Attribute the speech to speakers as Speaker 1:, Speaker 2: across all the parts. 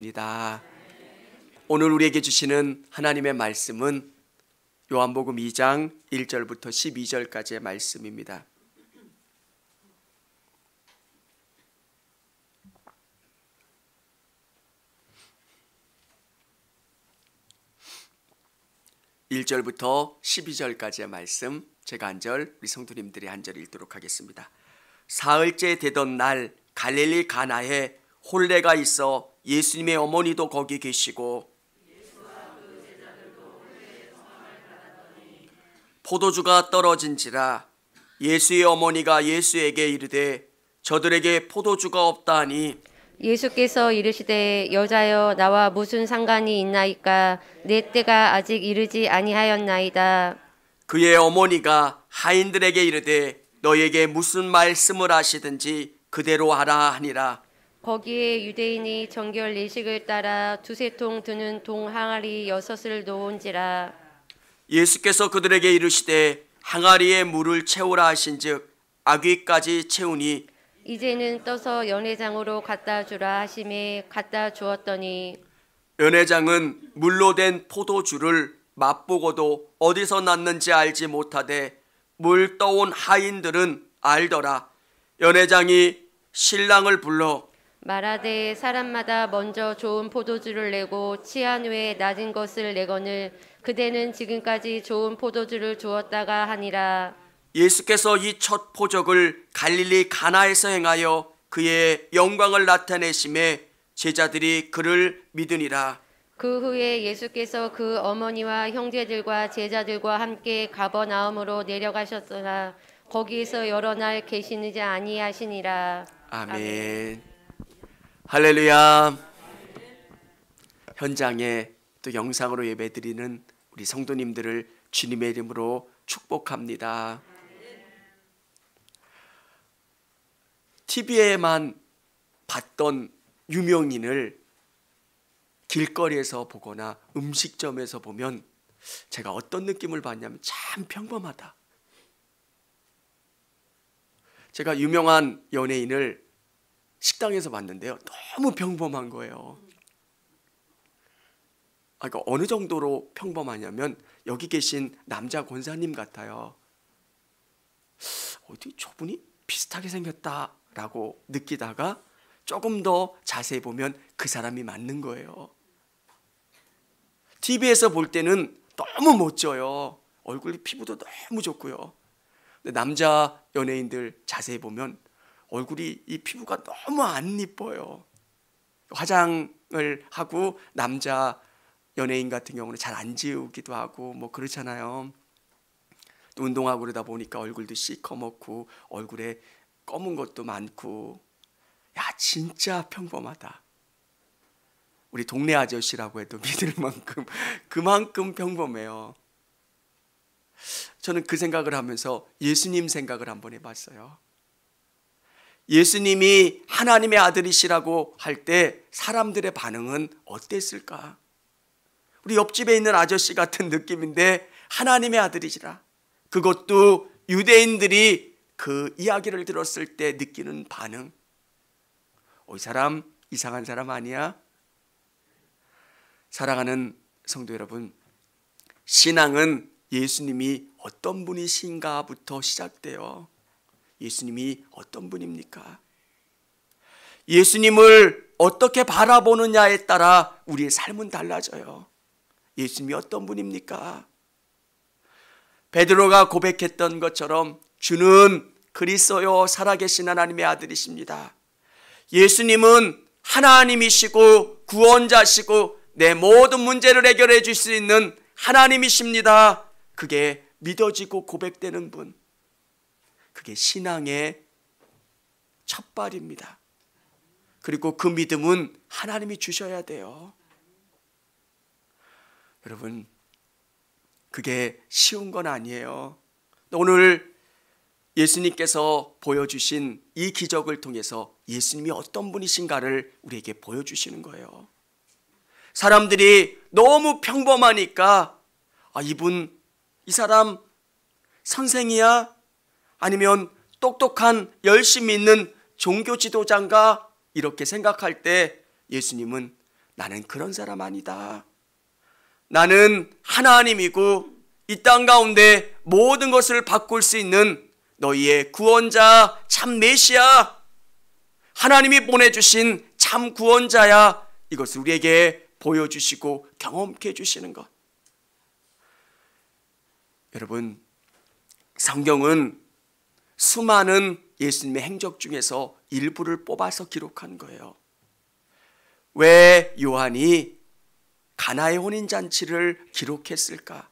Speaker 1: 입니다. 오늘 우리에게 주시는 하나님의 말씀은 요한복음 2장 1절부터 12절까지의 말씀입니다. (1절부터) (12절까지의) 말씀, 제가 한 절, 우리 성도님들이 한 절 읽도록 하겠습니다. 사흘째 되던 날 갈릴리 가나에 혼례가 있어 예수님의 어머니도 거기 계시고 포도주가 떨어진지라 예수의 어머니가 예수에게 이르되 저들에게 포도주가 없다 하니
Speaker 2: 예수께서 이르시되 여자여 나와 무슨 상관이 있나이까 내 때가 아직 이르지 아니하였나이다.
Speaker 1: 그의 어머니가 하인들에게 이르되 너에게 무슨 말씀을 하시든지 그대로 하라 하니라.
Speaker 2: 거기에 유대인이 정결 예식을 따라 두세 통 드는 동 항아리 6을 놓은지라.
Speaker 1: 예수께서 그들에게 이르시되 항아리에 물을 채우라 하신즉 아귀까지 채우니
Speaker 2: 이제는 떠서 연회장으로 갖다 주라 하심에 갖다 주었더니
Speaker 1: 연회장은 물로 된 포도주를 맛보고도 어디서 났는지 알지 못하되 물 떠온 하인들은 알더라. 연회장이 신랑을 불러
Speaker 2: 말하되 사람마다 먼저 좋은 포도주를 내고 취한 후에 낮은 것을 내거늘 그대는 지금까지 좋은 포도주를 주었다가 하니라.
Speaker 1: 예수께서 이 첫 표적을 갈릴리 가나에서 행하여 그의 영광을 나타내심에 제자들이 그를 믿으니라.
Speaker 2: 그 후에 예수께서 그 어머니와 형제들과 제자들과 함께 가버나움으로 내려가셨으나 거기에서 여러 날 계시지 아니하시니라.
Speaker 1: 아멘. 할렐루야. 현장에 또 영상으로 예배드리는 우리 성도님들을 주님의 이름으로 축복합니다. TV에만 봤던 유명인을 길거리에서 보거나 음식점에서 보면 제가 어떤 느낌을 받냐면 참 평범하다. 제가 유명한 연예인을 식당에서 봤는데요, 너무 평범한 거예요. 그러니까 어느 정도로 평범하냐면 여기 계신 남자 권사님 같아요. 어디 저분이 비슷하게 생겼다라고 느끼다가 조금 더 자세히 보면 그 사람이 맞는 거예요. TV에서 볼 때는 너무 멋져요. 얼굴이 피부도 너무 좋고요. 근데 남자 연예인들 자세히 보면 얼굴이 이 피부가 너무 안 이뻐요. 화장을 하고 남자 연예인 같은 경우는 잘 안 지우기도 하고 뭐 그렇잖아요. 또 운동하고 그러다 보니까 얼굴도 시커멓고 얼굴에 검은 것도 많고, 야 진짜 평범하다. 우리 동네 아저씨라고 해도 믿을 만큼 그만큼 평범해요. 저는 그 생각을 하면서 예수님 생각을 한번 해봤어요. 예수님이 하나님의 아들이시라고 할 때 사람들의 반응은 어땠을까? 우리 옆집에 있는 아저씨 같은 느낌인데 하나님의 아들이시라. 그것도 유대인들이 그 이야기를 들었을 때 느끼는 반응. 이 사람 이상한 사람 아니야? 사랑하는 성도 여러분, 신앙은 예수님이 어떤 분이신가부터 시작돼요. 예수님이 어떤 분입니까? 예수님을 어떻게 바라보느냐에 따라 우리의 삶은 달라져요. 예수님이 어떤 분입니까? 베드로가 고백했던 것처럼 주는 그리스도요 살아계신 하나님의 아들이십니다. 예수님은 하나님이시고 구원자시고 내 모든 문제를 해결해 줄 수 있는 하나님이십니다. 그게 믿어지고 고백되는 분, 그게 신앙의 첫발입니다. 그리고 그 믿음은 하나님이 주셔야 돼요. 여러분, 그게 쉬운 건 아니에요. 오늘 예수님께서 보여주신 이 기적을 통해서 예수님이 어떤 분이신가를 우리에게 보여주시는 거예요. 사람들이 너무 평범하니까 이 사람 선생이야? 아니면 똑똑한 열심히 있는 종교 지도자인가? 이렇게 생각할 때 예수님은 나는 그런 사람 아니다. 나는 하나님이고 이 땅 가운데 모든 것을 바꿀 수 있는 너희의 구원자 참 메시아, 하나님이 보내주신 참 구원자야. 이것을 우리에게 보여주시고 경험케 해주시는 것. 여러분, 성경은 수많은 예수님의 행적 중에서 일부를 뽑아서 기록한 거예요. 왜 요한이 가나의 혼인잔치를 기록했을까?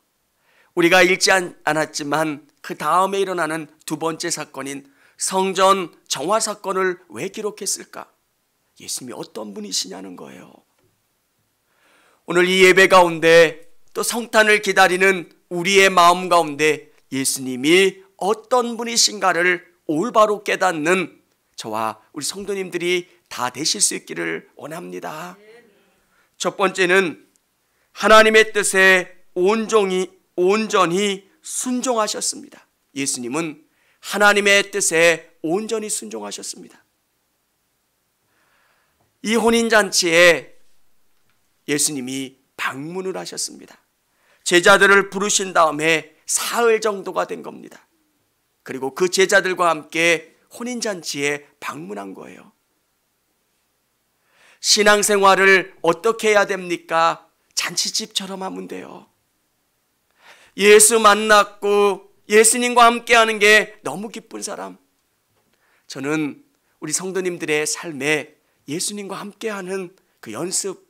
Speaker 1: 우리가 읽지 않았지만 그 다음에 일어나는 두 번째 사건인 성전 정화 사건을 왜 기록했을까? 예수님이 어떤 분이시냐는 거예요. 오늘 이 예배 가운데 또 성탄을 기다리는 우리의 마음 가운데 예수님이 어떤 분이신가를 올바로 깨닫는 저와 우리 성도님들이 다 되실 수 있기를 원합니다. 첫 번째는 하나님의 뜻에 온전히 순종하셨습니다. 예수님은 하나님의 뜻에 온전히 순종하셨습니다. 이 혼인잔치에 예수님이 방문을 하셨습니다. 제자들을 부르신 다음에 사흘 정도가 된 겁니다. 그리고 그 제자들과 함께 혼인잔치에 방문한 거예요. 신앙생활을 어떻게 해야 됩니까? 잔치집처럼 하면 돼요. 예수 만났고 예수님과 함께하는 게 너무 기쁜 사람. 저는 우리 성도님들의 삶에 예수님과 함께하는 그 연습,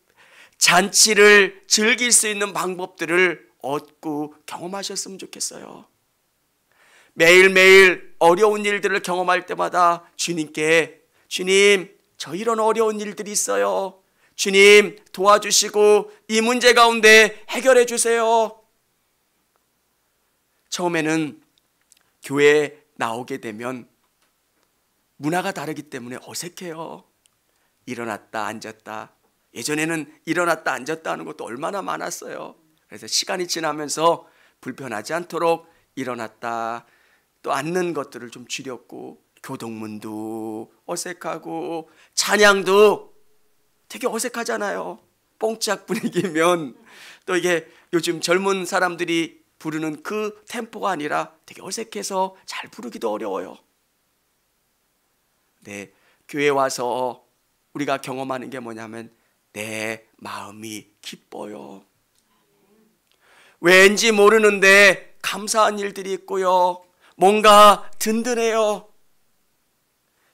Speaker 1: 잔치를 즐길 수 있는 방법들을 얻고 경험하셨으면 좋겠어요. 매일매일 어려운 일들을 경험할 때마다 주님께, 주님, 저 이런 어려운 일들이 있어요. 주님 도와주시고 이 문제 가운데 해결해 주세요. 처음에는 교회에 나오게 되면 문화가 다르기 때문에 어색해요. 일어났다 앉았다. 예전에는 일어났다 앉았다 하는 것도 얼마나 많았어요. 그래서 시간이 지나면서 불편하지 않도록 일어났다 또 앉는 것들을 좀 줄였고, 교동문도 어색하고 찬양도 되게 어색하잖아요. 뽕짝 분위기면 또 이게 요즘 젊은 사람들이 부르는 그 템포가 아니라 되게 어색해서 잘 부르기도 어려워요. 네, 교회에 와서 우리가 경험하는 게 뭐냐면 내 마음이 기뻐요. 왠지 모르는데 감사한 일들이 있고요. 뭔가 든든해요.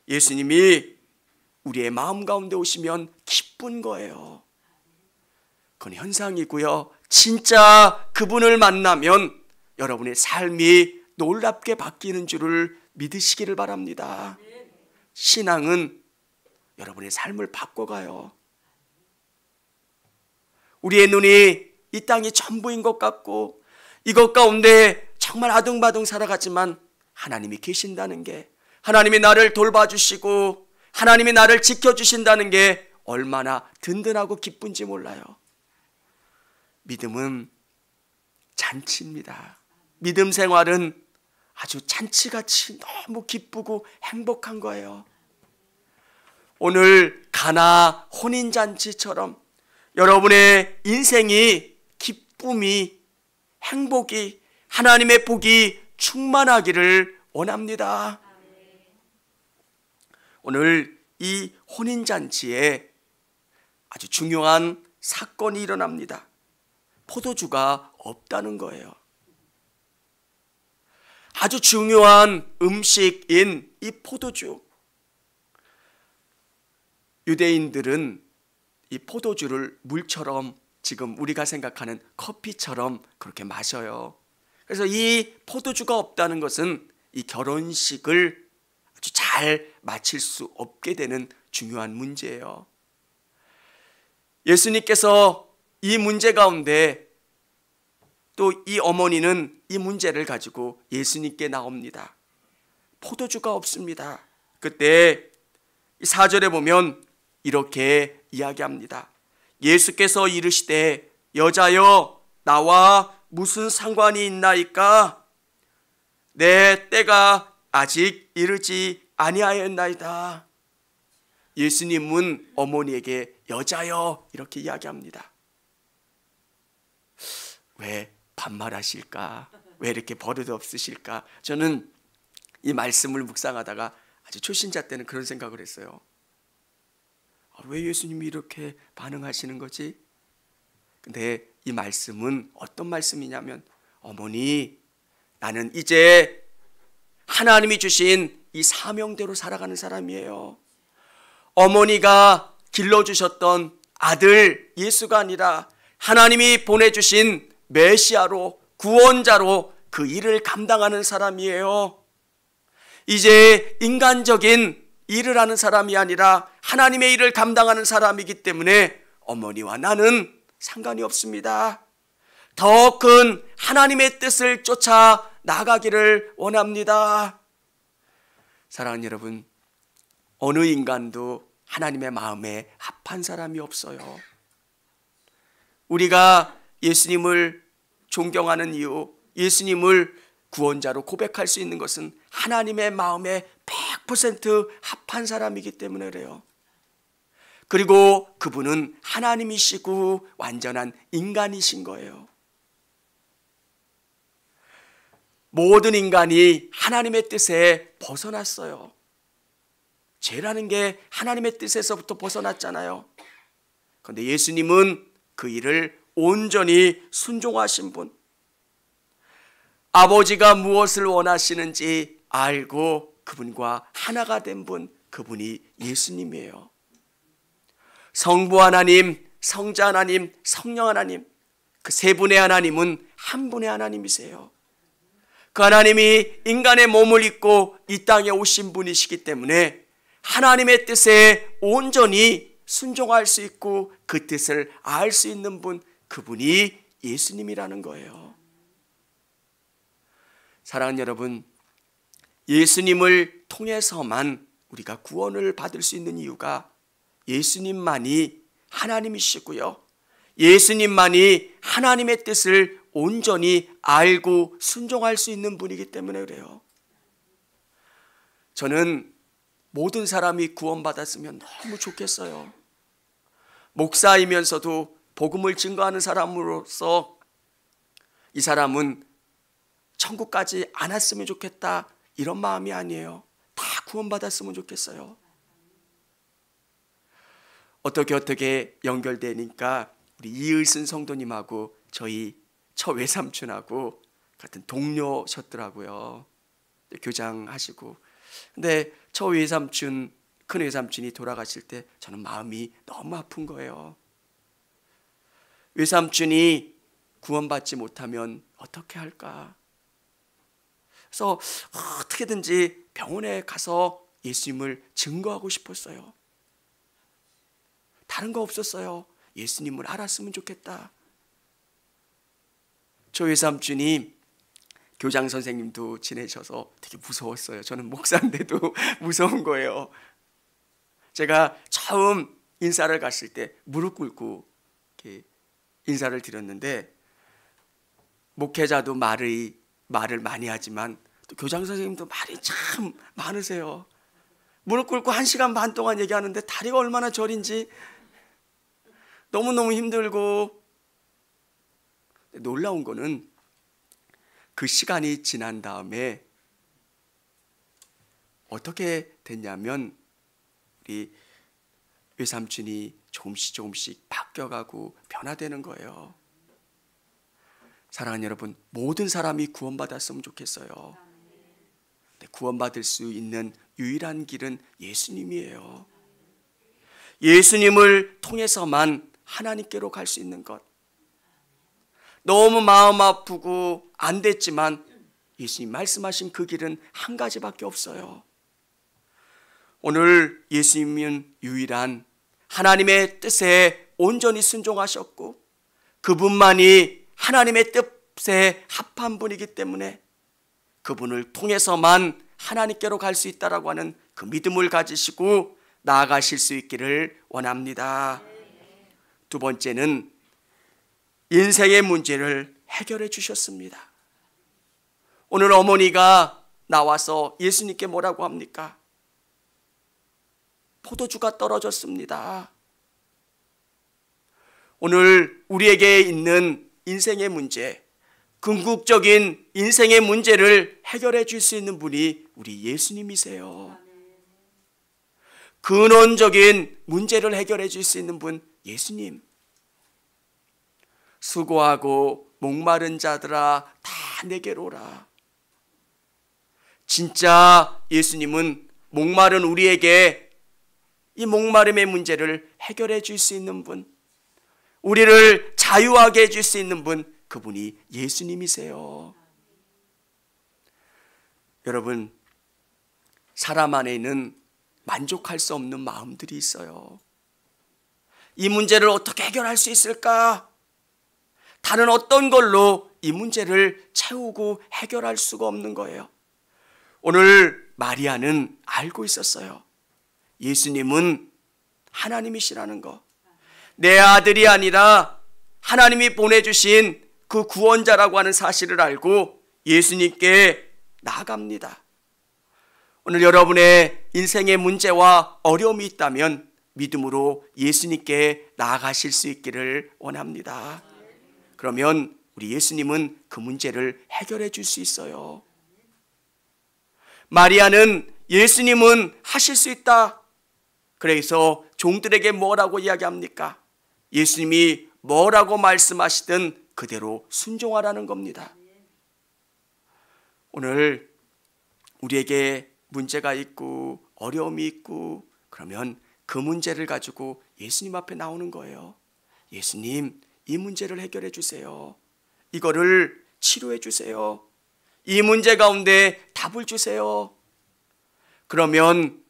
Speaker 1: 예수님이 우리의 마음 가운데 오시면 기쁜 거예요. 그건 현상이고요. 진짜 그분을 만나면 여러분의 삶이 놀랍게 바뀌는 줄을 믿으시기를 바랍니다. 신앙은 여러분의 삶을 바꿔가요. 우리의 눈이 이 땅이 전부인 것 같고 이것 가운데 정말 아둥바둥 살아가지만 하나님이 계신다는 게, 하나님이 나를 돌봐주시고 하나님이 나를 지켜주신다는 게 얼마나 든든하고 기쁜지 몰라요. 믿음은 잔치입니다. 믿음 생활은 아주 잔치같이 너무 기쁘고 행복한 거예요. 오늘 가나 혼인잔치처럼 여러분의 인생이 기쁨이, 행복이, 하나님의 복이 충만하기를 원합니다. 오늘 이 혼인잔치에 아주 중요한 사건이 일어납니다. 포도주가 없다는 거예요. 아주 중요한 음식인 이 포도주. 유대인들은 이 포도주를 물처럼 지금 우리가 생각하는 커피처럼 그렇게 마셔요. 그래서 이 포도주가 없다는 것은 이 결혼식을 아주 잘 마칠 수 없게 되는 중요한 문제예요. 예수님께서 이 문제 가운데 또 이 어머니는 이 문제를 가지고 예수님께 나옵니다. 포도주가 없습니다. 그때 4절에 보면 이렇게 이야기합니다. 예수께서 이르시되 여자여 나와 무슨 상관이 있나이까? 내 때가 아직 이르지 아니하였나이다. 예수님은 어머니에게 여자여 이렇게 이야기합니다. 왜 반말하실까? 왜 이렇게 버릇 없으실까? 저는 이 말씀을 묵상하다가 아주 초신자 때는 그런 생각을 했어요. 왜 예수님이 이렇게 반응하시는 거지? 근데 이 말씀은 어떤 말씀이냐면, 어머니, 나는 이제 하나님이 주신 이 사명대로 살아가는 사람이에요. 어머니가 길러주셨던 아들 예수가 아니라 하나님이 보내주신 메시아로, 구원자로 그 일을 감당하는 사람이에요. 이제 인간적인 일을 하는 사람이 아니라 하나님의 일을 감당하는 사람이기 때문에 어머니와 나는 상관이 없습니다. 더 큰 하나님의 뜻을 쫓아 나가기를 원합니다. 사랑하는 여러분, 어느 인간도 하나님의 마음에 합한 사람이 없어요. 우리가 예수님을 존경하는 이유, 예수님을 구원자로 고백할 수 있는 것은 하나님의 마음에 100% 합한 사람이기 때문에 그래요. 그리고 그분은 하나님이시고 완전한 인간이신 거예요. 모든 인간이 하나님의 뜻에 벗어났어요. 죄라는 게 하나님의 뜻에서부터 벗어났잖아요. 그런데 예수님은 그 일을 온전히 순종하신 분, 아버지가 무엇을 원하시는지 알고 그분과 하나가 된 분, 그분이 예수님이에요. 성부 하나님, 성자 하나님, 성령 하나님, 그 세 분의 하나님은 한 분의 하나님이세요. 그 하나님이 인간의 몸을 입고 이 땅에 오신 분이시기 때문에 하나님의 뜻에 온전히 순종할 수 있고 그 뜻을 알 수 있는 분, 그분이 예수님이라는 거예요. 사랑하는 여러분, 예수님을 통해서만 우리가 구원을 받을 수 있는 이유가 예수님만이 하나님이시고요, 예수님만이 하나님의 뜻을 온전히 알고 순종할 수 있는 분이기 때문에 그래요. 저는 모든 사람이 구원받았으면 너무 좋겠어요. 목사이면서도 복음을 증거하는 사람으로서 이 사람은 천국까지 안 왔으면 좋겠다, 이런 마음이 아니에요. 다 구원받았으면 좋겠어요. 어떻게 연결되니까 우리 이의순 성도님하고 저희 처외삼촌하고 같은 동료셨더라고요. 교장하시고. 근데 처외삼촌, 큰 외삼촌이 돌아가실 때 저는 마음이 너무 아픈 거예요. 외삼촌이 구원받지 못하면 어떻게 할까? 그래서 어떻게든지 병원에 가서 예수님을 증거하고 싶었어요. 다른 거 없었어요. 예수님을 알았으면 좋겠다. 저 외삼촌이 교장 선생님도 지내셔서 되게 무서웠어요. 저는 목사인데도 무서운 거예요. 제가 처음 인사를 갔을 때 무릎 꿇고 이렇게 인사를 드렸는데, 목회자도 말을 많이 하지만 또 교장 선생님도 말이 참 많으세요. 무릎 꿇고 1시간 반 동안 얘기하는데 다리가 얼마나 저린지 너무너무 힘들고. 놀라운 거는 그 시간이 지난 다음에 어떻게 됐냐면 우리 외삼촌이 조금씩 바뀌어가고 변화되는 거예요. 사랑하는 여러분, 모든 사람이 구원받았으면 좋겠어요. 근데 구원받을 수 있는 유일한 길은 예수님이에요. 예수님을 통해서만 하나님께로 갈 수 있는 것. 너무 마음 아프고 안 됐지만 예수님 말씀하신 그 길은 한 가지밖에 없어요. 오늘 예수님은 유일한 하나님의 뜻에 온전히 순종하셨고 그분만이 하나님의 뜻에 합한 분이기 때문에 그분을 통해서만 하나님께로 갈 수 있다라고 하는 그 믿음을 가지시고 나아가실 수 있기를 원합니다. 두 번째는 인생의 문제를 해결해 주셨습니다. 오늘 어머니가 나와서 예수님께 뭐라고 합니까? 포도주가 떨어졌습니다. 오늘 우리에게 있는 인생의 문제, 궁극적인 인생의 문제를 해결해 줄 수 있는 분이 우리 예수님이세요. 근원적인 문제를 해결해 줄 수 있는 분 예수님. 수고하고 목마른 자들아 다 내게로 오라. 진짜 예수님은 목마른 우리에게 이 목마름의 문제를 해결해 줄 수 있는 분, 우리를 자유하게 해줄 수 있는 분, 그분이 예수님이세요. 여러분, 사람 안에는 만족할 수 없는 마음들이 있어요. 이 문제를 어떻게 해결할 수 있을까? 다른 어떤 걸로 이 문제를 채우고 해결할 수가 없는 거예요. 오늘 마리아는 알고 있었어요. 예수님은 하나님이시라는 거. 내 아들이 아니라 하나님이 보내주신 그 구원자라고 하는 사실을 알고 예수님께 나아갑니다. 오늘 여러분의 인생의 문제와 어려움이 있다면 믿음으로 예수님께 나아가실 수 있기를 원합니다. 그러면 우리 예수님은 그 문제를 해결해 줄 수 있어요. 마리아는 예수님은 하실 수 있다. 그래서 종들에게 뭐라고 이야기합니까? 예수님이 뭐라고 말씀하시든 그대로 순종하라는 겁니다. 오늘 우리에게 문제가 있고 어려움이 있고 그러면 그 문제를 가지고 예수님 앞에 나오는 거예요. 예수님, 이 문제를 해결해 주세요. 이거를 치료해 주세요. 이 문제 가운데 답을 주세요. 그러면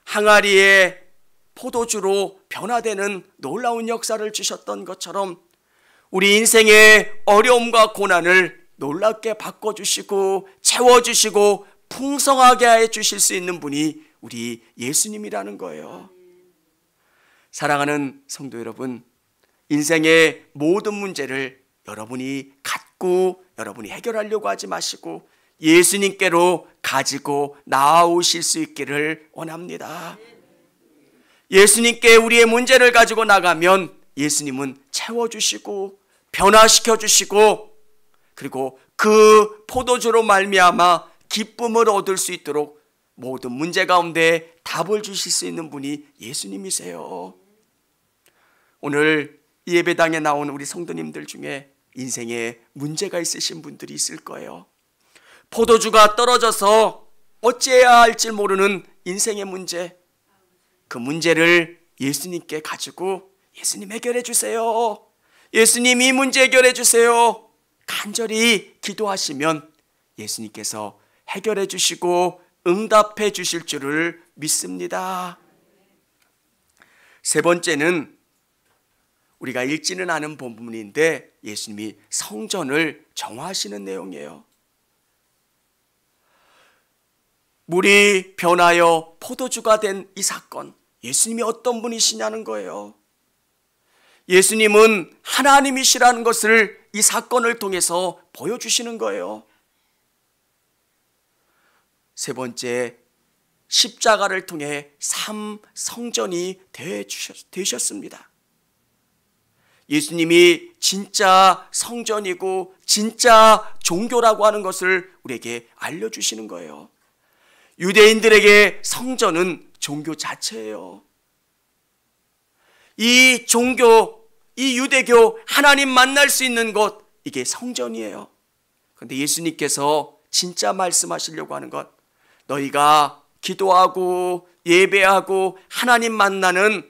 Speaker 1: 항아리의 포도주로 변화되는 놀라운 역사를 주셨던 것처럼 우리 인생의 어려움과 고난을 놀랍게 바꿔주시고 채워주시고 풍성하게 해주실 수 있는 분이 우리 예수님이라는 거예요. 사랑하는 성도 여러분, 인생의 모든 문제를 여러분이 갖고 여러분이 해결하려고 하지 마시고 예수님께로 가지고 나아오실 수 있기를 원합니다. 예수님께 우리의 문제를 가지고 나가면 예수님은 채워주시고 변화시켜주시고 그리고 그 포도주로 말미암아 기쁨을 얻을 수 있도록 모든 문제 가운데 답을 주실 수 있는 분이 예수님이세요. 오늘 이 예배당에 나온 우리 성도님들 중에 인생에 문제가 있으신 분들이 있을 거예요. 포도주가 떨어져서 어찌해야 할지 모르는 인생의 문제, 그 문제를 예수님께 가지고 예수님 해결해 주세요. 예수님 이 문제 해결해 주세요. 간절히 기도하시면 예수님께서 해결해 주시고 응답해 주실 줄을 믿습니다. 세 번째는 우리가 읽지는 않은 본문인데 예수님이 성전을 정화하시는 내용이에요. 물이 변하여 포도주가 된 이 사건, 예수님이 어떤 분이시냐는 거예요. 예수님은 하나님이시라는 것을 이 사건을 통해서 보여주시는 거예요. 세 번째, 십자가를 통해 성전이 되셨습니다. 예수님이 진짜 성전이고 진짜 종교라고 하는 것을 우리에게 알려주시는 거예요. 유대인들에게 성전은 종교 자체예요. 이 종교, 이 유대교, 하나님 만날 수 있는 곳, 이게 성전이에요. 그런데 예수님께서 진짜 말씀하시려고 하는 것, 너희가 기도하고 예배하고 하나님 만나는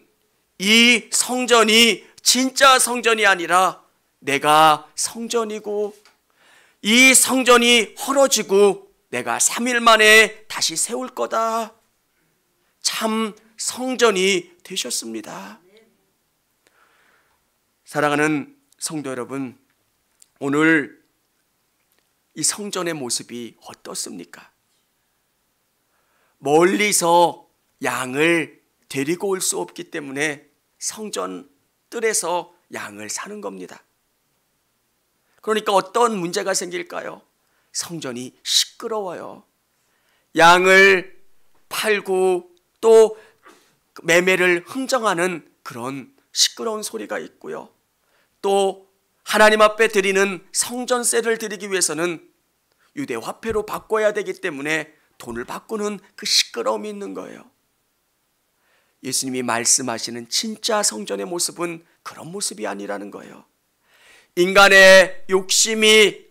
Speaker 1: 이 성전이 진짜 성전이 아니라 내가 성전이고 이 성전이 헐어지고 내가 3일 만에 다시 세울 거다. 참 성전이 되셨습니다. 사랑하는 성도 여러분, 오늘 이 성전의 모습이 어떻습니까? 멀리서 양을 데리고 올 수 없기 때문에 성전 뜰에서 양을 사는 겁니다. 그러니까 어떤 문제가 생길까요? 성전이 시끄러워요. 양을 팔고 또 매매를 흥정하는 그런 시끄러운 소리가 있고요. 또 하나님 앞에 드리는 성전세를 드리기 위해서는 유대 화폐로 바꿔야 되기 때문에 돈을 바꾸는 그 시끄러움이 있는 거예요. 예수님이 말씀하시는 진짜 성전의 모습은 그런 모습이 아니라는 거예요. 인간의 욕심이,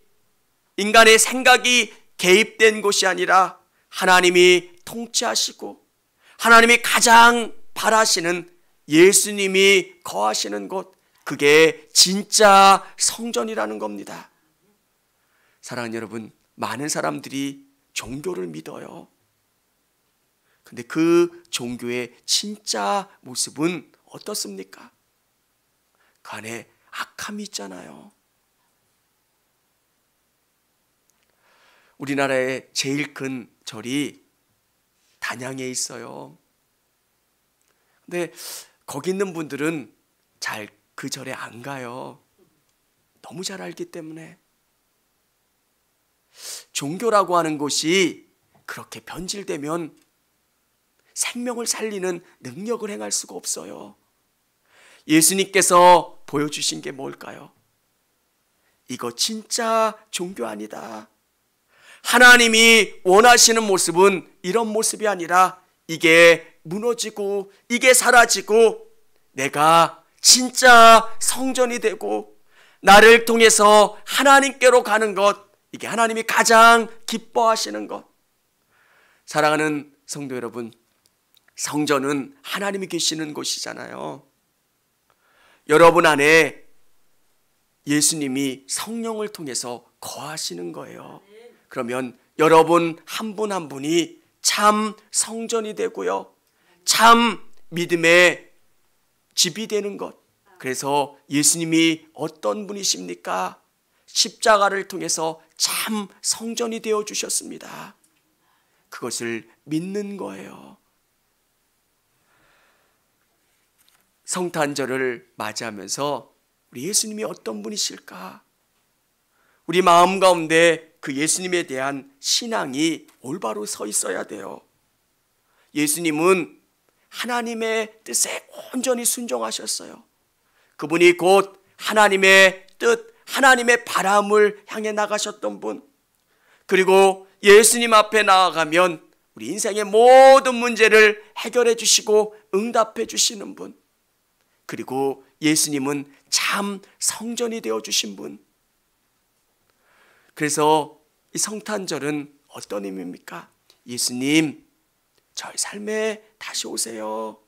Speaker 1: 인간의 생각이 개입된 곳이 아니라 하나님이 통치하시고 하나님이 가장 바라시는 예수님이 거하시는 곳, 그게 진짜 성전이라는 겁니다. 사랑하는 여러분, 많은 사람들이 종교를 믿어요. 근데 그 종교의 진짜 모습은 어떻습니까? 그 안에 악함이 있잖아요. 우리나라의 제일 큰 절이 단양에 있어요. 근데 거기 있는 분들은 잘 그 절에 안 가요. 너무 잘 알기 때문에. 종교라고 하는 곳이 그렇게 변질되면 생명을 살리는 능력을 행할 수가 없어요. 예수님께서 보여주신 게 뭘까요? 이거 진짜 종교 아니다. 하나님이 원하시는 모습은 이런 모습이 아니라 이게 무너지고 이게 사라지고 내가 진짜 성전이 되고 나를 통해서 하나님께로 가는 것, 이게 하나님이 가장 기뻐하시는 것. 사랑하는 성도 여러분, 성전은 하나님이 계시는 곳이잖아요. 여러분 안에 예수님이 성령을 통해서 거하시는 거예요. 그러면 여러분 한 분 한 분이 참 성전이 되고요, 참 믿음의 집이 되는 것. 그래서 예수님이 어떤 분이십니까? 십자가를 통해서 참 성전이 되어 주셨습니다. 그것을 믿는 거예요. 성탄절을 맞이하면서 우리 예수님이 어떤 분이실까? 우리 마음 가운데 그 예수님에 대한 신앙이 올바로 서 있어야 돼요. 예수님은 하나님의 뜻에 온전히 순종하셨어요. 그분이 곧 하나님의 뜻, 하나님의 바람을 향해 나가셨던 분. 그리고 예수님 앞에 나아가면 우리 인생의 모든 문제를 해결해 주시고 응답해 주시는 분. 그리고 예수님은 참 성전이 되어 주신 분. 그래서 이 성탄절은 어떤 의미입니까? 예수님, 저의 삶에 다시 오세요.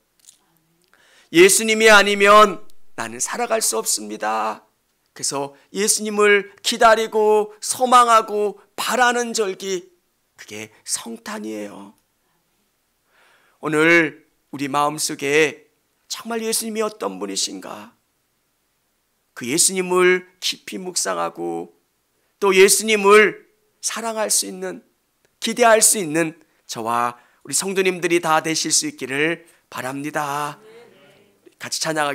Speaker 1: 예수님이 아니면 나는 살아갈 수 없습니다. 그래서 예수님을 기다리고 소망하고 바라는 절기, 그게 성탄이에요. 오늘 우리 마음속에 정말 예수님이 어떤 분이신가? 그 예수님을 깊이 묵상하고 또 예수님을 사랑할 수 있는, 기대할 수 있는 저와 우리 성도님들이 다 되실 수 있기를 바랍니다. 같이 찬양하겠습니다.